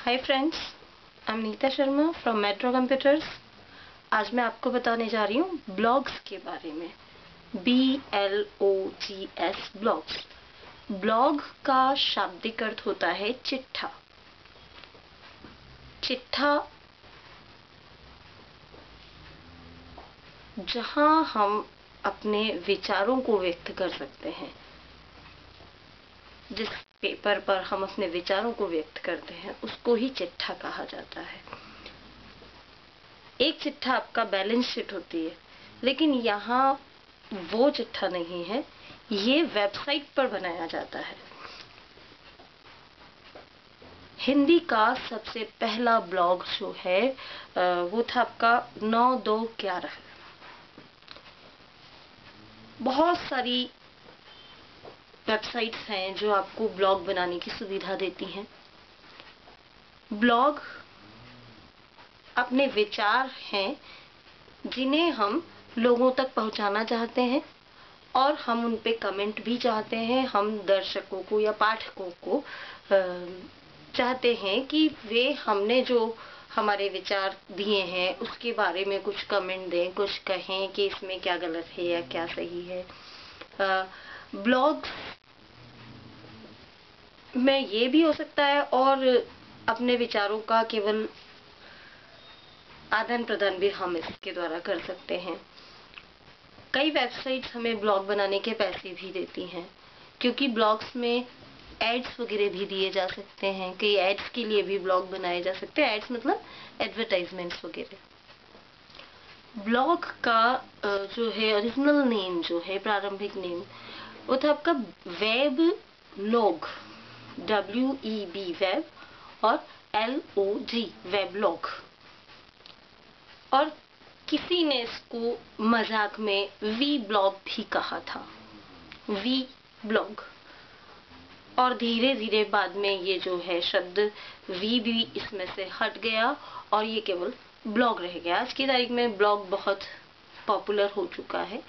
Hi friends, I am Neeta Sharma from Metro Computers. आज मैं आपको बताने जा रही हूँ ब्लॉग्स के बारे में। BLOGS blogs. ब्लॉग का शाब्दिक अर्थ होता है चिट्ठा। चिट्ठा जहाँ हम अपने विचारों को व्यक्त कर सकते हैं। जिस पेपर पर हम अपने विचारों को व्यक्त करते हैं उसको ही चिट्ठा कहा जाता है। एक चिट्ठा आपका बैलेंस शीट होती है, लेकिन यहाँ वो चिट्ठा नहीं है, ये वेबसाइट पर बनाया जाता है। हिंदी का सबसे पहला ब्लॉग जो है वो था आपका 9211। बहुत सारी वेबसाइट्स हैं जो आपको ब्लॉग बनाने की सुविधा देती हैं। ब्लॉग अपने विचार हैं जिन्हें हम लोगों तक पहुंचाना चाहते हैं और हम उन पे कमेंट भी चाहते हैं। हम दर्शकों को या पाठकों को चाहते हैं कि वे हमने जो हमारे विचार दिए हैं उसके बारे में कुछ कमेंट दें, कुछ कहें कि इसमें क्या गलत है या क्या सही है। ब्लॉग में ये भी हो सकता है और अपने विचारों का केवल आदान प्रदान भी हम इसके द्वारा कर सकते हैं। कई वेबसाइट्स हमें ब्लॉग बनाने के पैसे भी देती हैं, क्योंकि ब्लॉग्स में एड्स वगैरह भी दिए जा सकते हैं। कई एड्स के लिए भी ब्लॉग बनाए जा सकते हैं। एड्स मतलब एडवर्टाइजमेंट्स वगैरह। ब्लॉग का जो है ओरिजिनल नेम, जो है प्रारंभिक नेम, वो था आपका वेब लॉग, WEB वेब और LOG वेबलॉग। और किसी ने इसको मजाक में वी ब्लॉग भी कहा था, वी ब्लॉग। और धीरे धीरे बाद में ये जो है शब्द वी भी इसमें से हट गया और ये केवल ब्लॉग रह गया। आज की तारीख में ब्लॉग बहुत पॉपुलर हो चुका है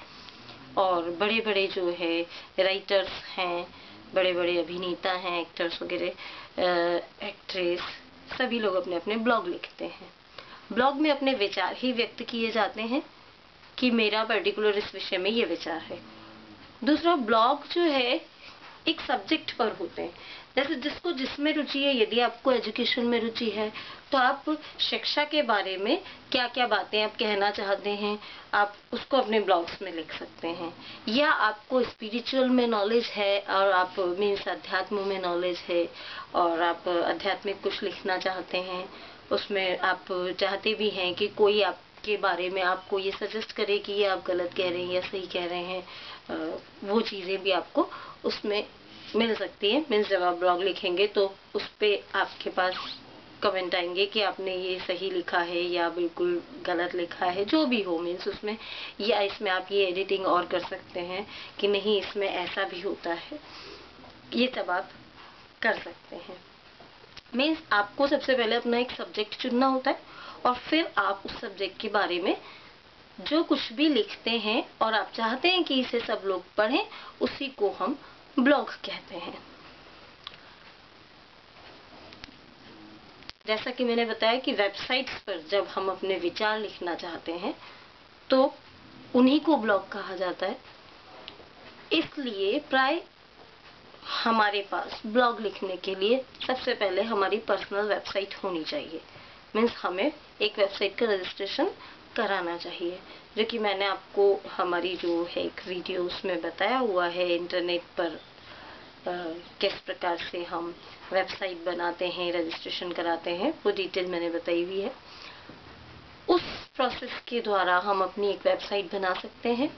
और बड़े बड़े जो है राइटर्स हैं, बड़े बड़े अभिनेता हैं, एक्टर्स वगैरह, एक्ट्रेस, सभी लोग अपने अपने ब्लॉग लिखते हैं। ब्लॉग में अपने विचार ही व्यक्त किए जाते हैं कि मेरा पर्टिकुलर इस विषय में ये विचार है। दूसरा, ब्लॉग जो है एक सब्जेक्ट पर होते हैं। जैसे जिसको जिसमें रुचि है, यदि आपको एजुकेशन में रुचि है तो आप शिक्षा के बारे में क्या क्या बातें आप कहना चाहते हैं, आप उसको अपने ब्लॉग्स में लिख सकते हैं। या आपको स्पिरिचुअल में नॉलेज है और आप मीन्स अध्यात्म में नॉलेज है और आप आध्यात्मिक कुछ लिखना चाहते हैं, उसमें आप चाहते भी हैं कि कोई आपके बारे में आपको ये सजेस्ट करे कि ये आप गलत कह रहे हैं या सही कह रहे हैं, वो चीज़ें भी आपको उसमें मिल सकती है। मीन्स जब आप ब्लॉग लिखेंगे तो उस पे आपके पास कमेंट आएंगे कि आपने ये सही लिखा है या बिल्कुल गलत लिखा है, जो भी हो। मीन्स उसमें या इसमें आप ये एडिटिंग और कर सकते हैं कि नहीं, इसमें ऐसा भी होता है, ये सब आप कर सकते हैं। मीन्स आपको सबसे पहले अपना एक सब्जेक्ट चुनना होता है और फिर आप उस सब्जेक्ट के बारे में जो कुछ भी लिखते हैं और आप चाहते हैं कि इसे सब लोग पढ़ें, उसी को हम ब्लॉग कहते हैं। जैसा कि मैंने बताया कि वेबसाइट्स पर जब हम अपने विचार लिखना चाहते हैं तो उन्हीं को ब्लॉग कहा जाता है। इसलिए प्राय हमारे पास ब्लॉग लिखने के लिए सबसे पहले हमारी पर्सनल वेबसाइट होनी चाहिए। मीन्स हमें एक वेबसाइट का रजिस्ट्रेशन कराना चाहिए, जो कि मैंने आपको हमारी जो है एक वीडियो उसमें बताया हुआ है। इंटरनेट पर किस प्रकार से हम वेबसाइट बनाते हैं, रजिस्ट्रेशन कराते हैं, वो डिटेल मैंने बताई हुई है। उस प्रोसेस के द्वारा हम अपनी एक वेबसाइट बना सकते हैं।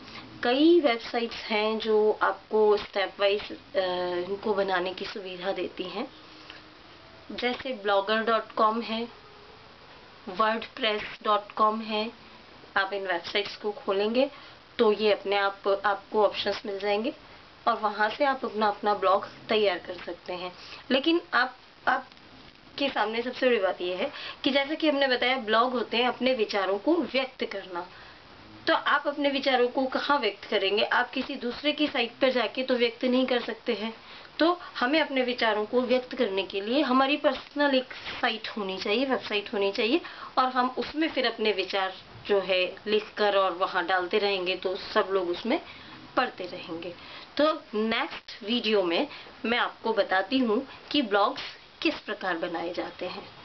कई वेबसाइट्स हैं जो आपको स्टेप वाइज इनको बनाने की सुविधा देती हैं। जैसे blogger.com है, wordpress.com है। आप इन वेबसाइट्स को खोलेंगे तो ये अपने आप आपको ऑप्शंस मिल जाएंगे और वहां से आप अपना अपना ब्लॉग तैयार कर सकते हैं। लेकिन आप के सामने सबसे बड़ी बात यह है कि जैसा कि हमने बताया, ब्लॉग होते हैं अपने विचारों को व्यक्त करना। तो आप अपने विचारों को कहाँ व्यक्त करेंगे? आप किसी दूसरे की साइट पर जाके तो व्यक्त नहीं कर सकते हैं। तो हमें अपने विचारों को व्यक्त करने के लिए हमारी पर्सनल एक साइट होनी चाहिए, वेबसाइट होनी चाहिए, और हम उसमें फिर अपने विचार जो है लिखकर और वहां डालते रहेंगे तो सब लोग उसमें पढ़ते रहेंगे। तो नेक्स्ट वीडियो में मैं आपको बताती हूँ कि ब्लॉग्स किस प्रकार बनाए जाते हैं।